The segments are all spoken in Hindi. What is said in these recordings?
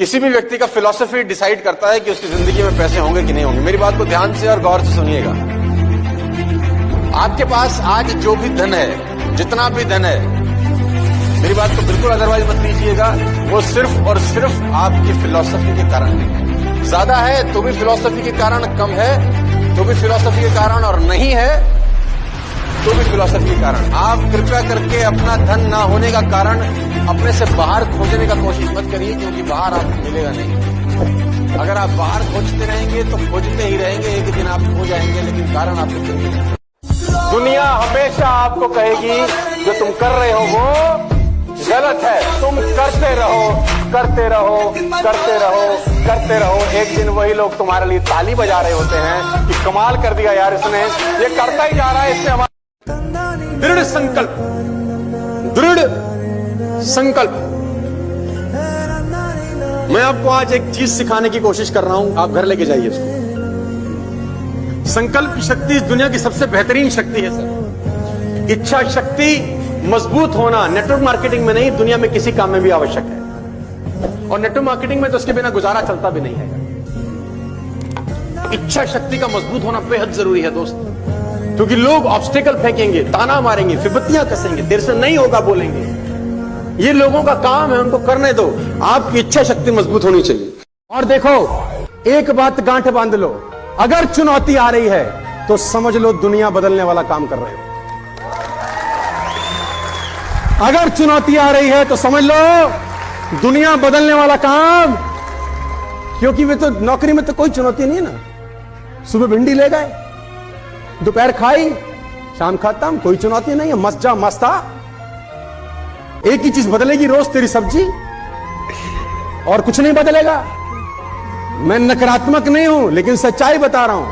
किसी भी व्यक्ति का फिलॉसफी डिसाइड करता है कि उसकी जिंदगी में पैसे होंगे कि नहीं होंगे। मेरी बात को ध्यान से और गौर से सुनिएगा। आपके पास आज जो भी धन है, जितना भी धन है, मेरी बात को बिल्कुल अदरवाइज मत लीजिएगा, वो सिर्फ और सिर्फ आपकी फिलॉसफी के कारण है। ज्यादा है तो भी फिलॉसफी के कारण, कम है तो भी फिलॉसफी के कारण, और नहीं है तो भी फिलॉसफी के कारण। आप कृपया करके अपना धन ना होने का कारण अपने से बाहर खोजने का कोशिश मत करिए, क्योंकि बाहर आपको मिलेगा नहीं। अगर आप बाहर खोजते रहेंगे तो खोजते ही रहेंगे, एक दिन आप खो जाएंगे, लेकिन कारण आपको मिलेगा। दुनिया हमेशा आपको कहेगी जो तुम कर रहे हो वो गलत है, तुम करते रहो, करते रहो, करते रहो, करते रहो। एक दिन वही लोग तुम्हारे लिए ताली बजा रहे होते हैं कि कमाल कर दिया यार, इसने ये करता ही जा रहा है, इससे हमारा दृढ़ संकल्प, दृढ़ संकल्प। मैं आपको आज एक चीज सिखाने की कोशिश कर रहा हूं, आप घर लेके जाइए इसको। संकल्प की शक्ति इस दुनिया की सबसे बेहतरीन शक्ति है सर। इच्छा शक्ति मजबूत होना नेटवर्क मार्केटिंग में नहीं, दुनिया में किसी काम में भी आवश्यक है, और नेटवर्क मार्केटिंग में तो उसके बिना गुजारा चलता भी नहीं है। इच्छा शक्ति का मजबूत होना बेहद जरूरी है दोस्त, क्योंकि लोग ऑब्स्टिकल फेंकेंगे, ताना मारेंगे, फिबत्तियां कसेंगे, देर से नहीं होगा बोलेंगे। ये लोगों का काम है, उनको करने दो। आपकी इच्छा शक्ति मजबूत होनी चाहिए। और देखो, एक बात गांठ बांध लो, अगर चुनौती आ रही है तो समझ लो दुनिया बदलने वाला काम कर रहे हो। अगर चुनौती आ रही है तो समझ लो दुनिया बदलने वाला काम, क्योंकि वे तो नौकरी में तो कोई चुनौती नहीं है ना। सुबह भिंडी ले गए, दोपहर खाई, शाम खत्म, कोई चुनौती नहीं है, मस्त जा मस्त आ। एक ही चीज बदलेगी रोज, तेरी सब्जी, और कुछ नहीं बदलेगा। मैं नकारात्मक नहीं हूं, लेकिन सच्चाई बता रहा हूं।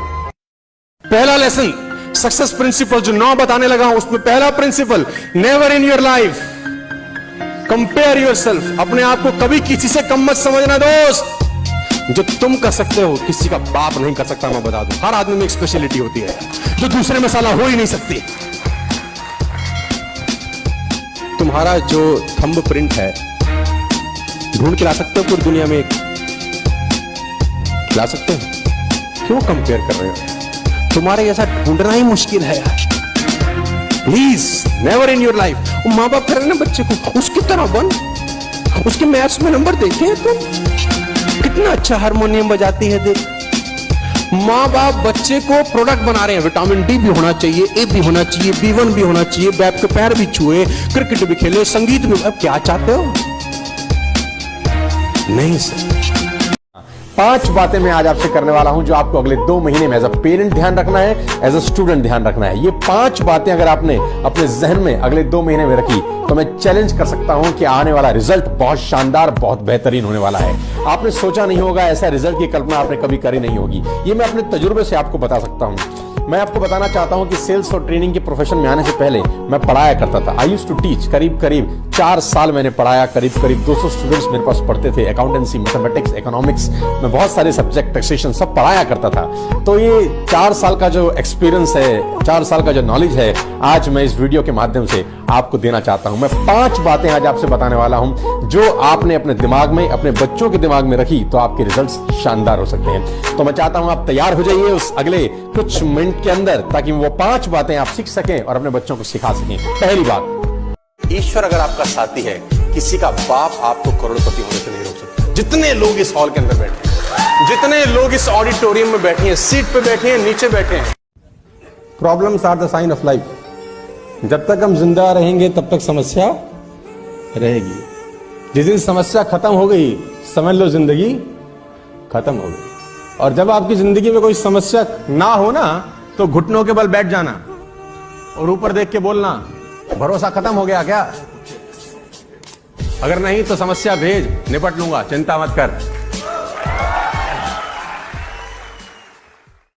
पहला लेसन, सक्सेस प्रिंसिपल जो 9 बताने लगा हूं, उसमें पहला principle, never in your life compare yourself. अपने आप को कभी किसी से कम मत समझना दोस्त। जो तुम कर सकते हो किसी का बाप नहीं कर सकता, मैं बता दूं। हर आदमी में एक स्पेशलिटी होती है जो दूसरे में साला हो ही नहीं सकती। तुम्हारा जो थंब प्रिंट है ढूंढ के ला सकते हो पूरी दुनिया में, एक ला सकते हो? क्यों कंपेयर कर रहे हो? तुम्हारे जैसा ढूंढना ही मुश्किल है यार। Please never in your life. माँ बाप कर रहे ना बच्चे को, उसकी तरह बन, उसके मैथ्स में नंबर देखे हैं तुम, कितना अच्छा हारमोनियम बजाती है देख। माँ बाप बच्चे को प्रोडक्ट बना रहे हैं, विटामिन डी भी होना चाहिए, ए भी होना चाहिए, B1 भी होना चाहिए, बैप के पैर भी छुए, क्रिकेट भी खेले, संगीत भी। अब क्या चाहते हो? नहीं सर। 5 बातें मैं आज आपसे करने वाला हूं जो आपको अगले 2 महीने में एज अ पेरेंट ध्यान रखना है, एज अ स्टूडेंट ध्यान रखना है। ये 5 बातें अगर आपने अपने जहन में अगले 2 महीने में रखी तो मैं चैलेंज कर सकता हूं कि आने वाला रिजल्ट बहुत शानदार, बहुत बेहतरीन होने वाला है। आपने सोचा नहीं होगा, ऐसा रिजल्ट की कल्पना आपने कभी करी नहीं होगी। ये मैं अपने तजुर्बे से आपको बता सकता हूं। मैं आपको बताना चाहता हूं कि सेल्स और ट्रेनिंग के प्रोफेशन में आने से पहले मैं पढ़ाया करता था। I used to teach. करीब 4 साल मैंने पढ़ाया, करीब 200 स्टूडेंट्स मेरे पास पढ़ते थे। अकाउंटेंसी, मैथमेटिक्स, इकोनॉमिक्स में बहुत सारे सब्जेक्ट, टैक्सेशन सब पढ़ाया करता था। तो ये 4 साल का जो एक्सपीरियंस है, 4 साल का जो नॉलेज है, आज मैं इस वीडियो के माध्यम से आपको देना चाहता हूं। मैं 5 बातें आज आपसे बताने वाला हूं जो आपने अपने दिमाग में, अपने बच्चों के दिमाग में रखी तो आपके रिजल्ट्स शानदार हो सकते हैं। तो मैं चाहता हूं आप तैयार हो जाइए उस अगले कुछ मिनट के अंदर, ताकि वो 5 बातें आप सीख सकें और अपने बच्चों को सिखा सकें। पहली बात, ईश्वर अगर आपका साथी है, किसी का बाप आपको करोड़पति होने से नहीं रोक सकता। जितने लोग इस हॉल के अंदर बैठे हैं, जितने लोग इस ऑडिटोरियम में बैठे हैं, सीट पे बैठे हैं, नीचे बैठे हैं, problems are the sign of life. जब तक हम जिंदा रहेंगे तब तक समस्या रहेगी। जिस दिन समस्या खत्म हो गई, समझ लो जिंदगी खत्म हो गई। और जब आपकी जिंदगी में कोई समस्या ना हो ना, तो घुटनों के बल बैठ जाना और ऊपर देख के बोलना, भरोसा खत्म हो गया क्या? अगर नहीं तो समस्या भेज, निपट लूंगा, चिंता मत कर।